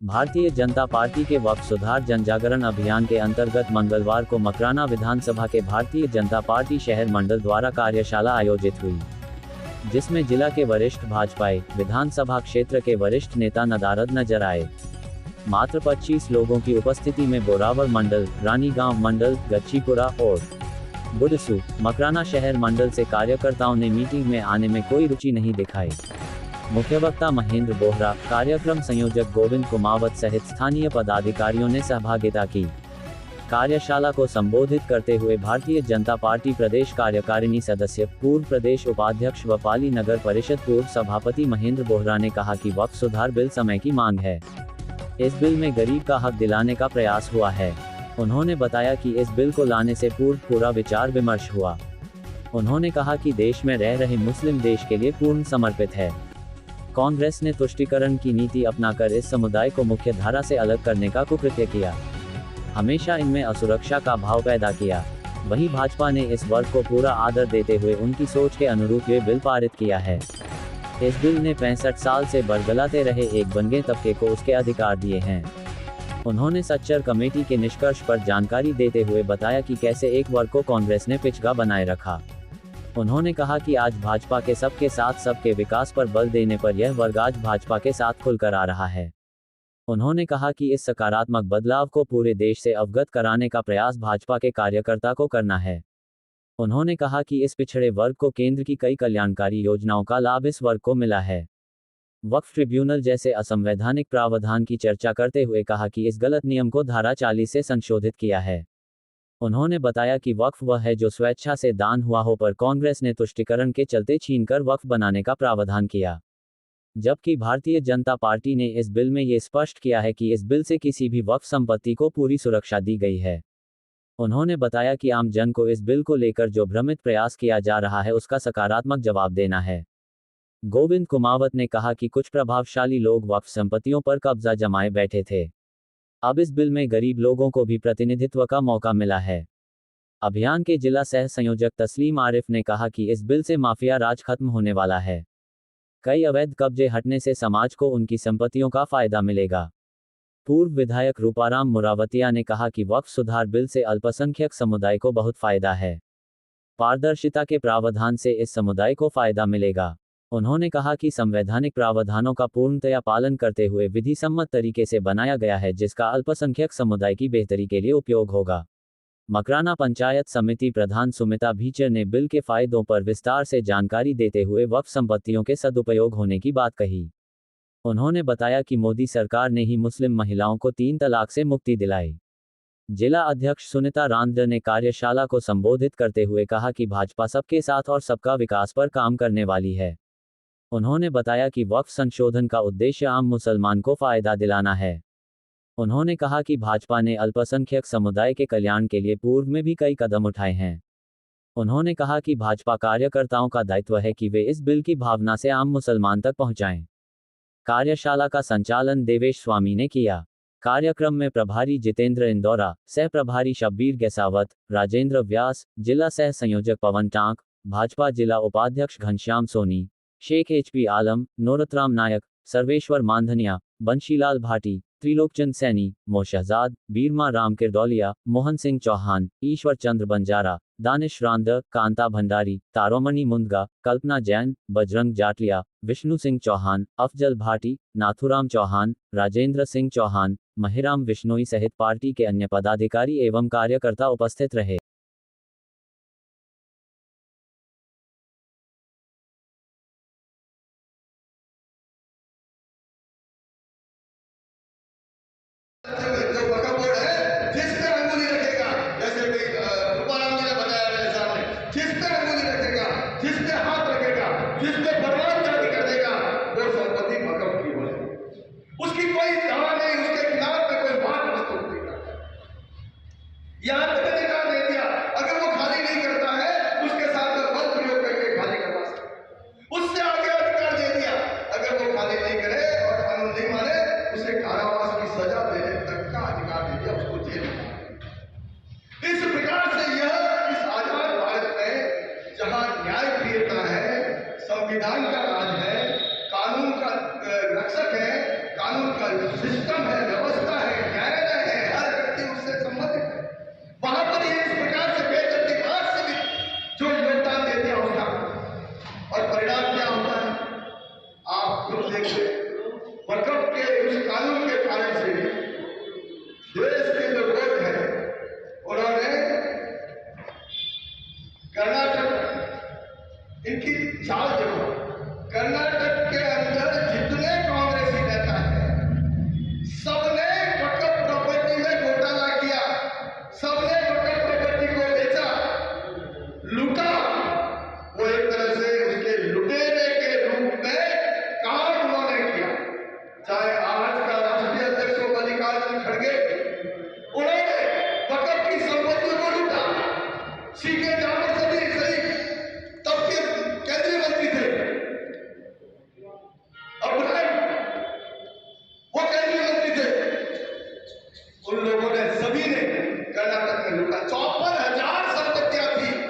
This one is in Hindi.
भारतीय जनता पार्टी के वक्फ सुधार जनजागरण अभियान के अंतर्गत मंगलवार को मकराना विधानसभा के भारतीय जनता पार्टी शहर मंडल द्वारा कार्यशाला आयोजित हुई, जिसमें जिला के वरिष्ठ भाजपाई विधानसभा क्षेत्र के वरिष्ठ नेता नदारद नजर आए। मात्र 25 लोगों की उपस्थिति में बोरावड़ मंडल, रानीगांव मंडल, गच्चीपुरा और बुडसू, मकराना शहर मंडल से कार्यकर्ताओं ने मीटिंग में आने में कोई रुचि नहीं दिखाई। मुख्य वक्ता महेंद्र बोहरा, कार्यक्रम संयोजक गोविंद कुमावत सहित स्थानीय पदाधिकारियों ने सहभागिता की। कार्यशाला को संबोधित करते हुए भारतीय जनता पार्टी प्रदेश कार्यकारिणी सदस्य, पूर्व प्रदेश उपाध्यक्ष व पाली नगर परिषद पूर्व सभापति महेंद्र बोहरा ने कहा कि वक्फ सुधार बिल समय की मांग है। इस बिल में गरीब का हक दिलाने का प्रयास हुआ है। उन्होंने बताया कि इस बिल को लाने से पूर्व पूरा विचार विमर्श हुआ। उन्होंने कहा कि देश में रह रहे मुस्लिम देश के लिए पूर्ण समर्पित है। कांग्रेस ने तुष्टीकरण की नीति अपनाकर इस समुदाय को मुख्य धारा से अलग करने का कुकृत्य किया, हमेशा इनमें असुरक्षा का भाव पैदा किया। वहीं भाजपा ने इस वर्ग को पूरा आदर देते हुए उनकी सोच के अनुरूप ये बिल पारित किया है। इस बिल ने 65 साल से बरगलाते रहे एक बनगे तबके को उसके अधिकार दिए हैं। उन्होंने सच्चर कमेटी के निष्कर्ष पर जानकारी देते हुए बताया कि कैसे एक वर्ग को कांग्रेस ने पिछड़ा बनाए रखा। उन्होंने कहा कि आज भाजपा के सबके साथ सबके विकास पर बल देने पर यह वर्ग आज भाजपा के साथ खुलकर आ रहा है। उन्होंने कहा कि इस सकारात्मक बदलाव को पूरे देश से अवगत कराने का प्रयास भाजपा के कार्यकर्ता को करना है। उन्होंने कहा कि इस पिछड़े वर्ग को केंद्र की कई कल्याणकारी योजनाओं का लाभ इस वर्ग को मिला है। वक्फ ट्रिब्यूनल जैसे असंवैधानिक प्रावधान की चर्चा करते हुए कहा कि इस गलत नियम को धारा 40 से संशोधित किया है। उन्होंने बताया कि वक्फ वह है जो स्वेच्छा से दान हुआ हो, पर कांग्रेस ने तुष्टीकरण के चलते छीनकर वक्फ बनाने का प्रावधान किया। जबकि भारतीय जनता पार्टी ने इस बिल में ये स्पष्ट किया है कि इस बिल से किसी भी वक्फ संपत्ति को पूरी सुरक्षा दी गई है। उन्होंने बताया कि आम जन को इस बिल को लेकर जो भ्रमित प्रयास किया जा रहा है उसका सकारात्मक जवाब देना है। गोविंद कुमावत ने कहा कि कुछ प्रभावशाली लोग वक्फ संपत्तियों पर कब्जा जमाए बैठे थे। अब इस बिल में गरीब लोगों को भी प्रतिनिधित्व का मौका मिला है। अभियान के जिला सह संयोजक तस्लीम आरिफ ने कहा कि इस बिल से माफिया राज खत्म होने वाला है। कई अवैध कब्जे हटने से समाज को उनकी संपत्तियों का फायदा मिलेगा। पूर्व विधायक रूपाराम मुरावतिया ने कहा कि वक्फ सुधार बिल से अल्पसंख्यक समुदाय को बहुत फायदा है। पारदर्शिता के प्रावधान से इस समुदाय को फायदा मिलेगा। उन्होंने कहा कि संवैधानिक प्रावधानों का पूर्णतया पालन करते हुए विधि सम्मत तरीके से बनाया गया है, जिसका अल्पसंख्यक समुदाय की बेहतरी के लिए उपयोग होगा। मकराना पंचायत समिति प्रधान सुमिता भीचर ने बिल के फायदों पर विस्तार से जानकारी देते हुए वक्फ संपत्तियों के सदुपयोग होने की बात कही। उन्होंने बताया कि मोदी सरकार ने ही मुस्लिम महिलाओं को 3 तलाक से मुक्ति दिलाई। जिला अध्यक्ष सुनीता रांद्र ने कार्यशाला को संबोधित करते हुए कहा कि भाजपा सबके साथ और सबका विकास पर काम करने वाली है। उन्होंने बताया कि वक्फ संशोधन का उद्देश्य आम मुसलमान को फायदा दिलाना है। उन्होंने कहा कि भाजपा ने अल्पसंख्यक समुदाय के कल्याण के लिए पूर्व में भी कई कदम उठाए हैं। उन्होंने कहा कि भाजपा कार्यकर्ताओं का दायित्व है कि वे इस बिल की भावना से आम मुसलमान तक पहुंचाएं। कार्यशाला का संचालन देवेश स्वामी ने किया। कार्यक्रम में प्रभारी जितेंद्र इंदौरा, सह प्रभारी शब्बीर गैसावत, राजेंद्र व्यास, जिला सह संयोजक पवन टांक, भाजपा जिला उपाध्यक्ष घनश्याम सोनी, शेख HP आलम, नोरतराम नायक, सर्वेश्वर मांधनिया, बंशीलाल भाटी, त्रिलोकचंद सैनी, मोशहजाद, बीरमा राम किरदौलिया, मोहन सिंह चौहान, ईश्वर चंद्र बंजारा, दानिश रांदर, कांता भंडारी, तारोमणि मुंदगा, कल्पना जैन, बजरंग जाटलिया, विष्णु सिंह चौहान, अफजल भाटी, नाथुराम चौहान, राजेंद्र सिंह चौहान, महिराम विश्नोई सहित पार्टी के अन्य पदाधिकारी एवं कार्यकर्ता उपस्थित रहे। जो वक्फ बोर्ड है, जिस पे अंगुली रखेगा, जैसे रूपाराम जी ने बताया मेरे सामने, जिस पे अंगुली रखेगा, जिस पे हाथ रखेगा, जिस पे बर्बाद जारी कर देगा, वो संपत्ति वक्फ की हो जाएगी। उसकी कोई दावा नहीं, उसके खिलाफ में कोई बात प्रस्तुत नहीं करता। यहां तक अधिकार दे दिया, अगर वो खाली नहीं करता है उसके साथ में बल प्रयोग करके खाली करवा सकते। उससे आगे अधिकार दे दिया, अगर वो खाली नहीं करे और कानून नहीं माने उसे कारावास की सजा देने तक का अधिकार दे दिया, उसको जेल में। इस प्रकार से यह इस आजाद भारत में जहां न्याय प्रियता है, संविधान का राज है, कानून का रक्षक है, कानून का सिस्टम है, मोदी ने कर्नाटक में लूटा। 54,000 संपत्तियां थी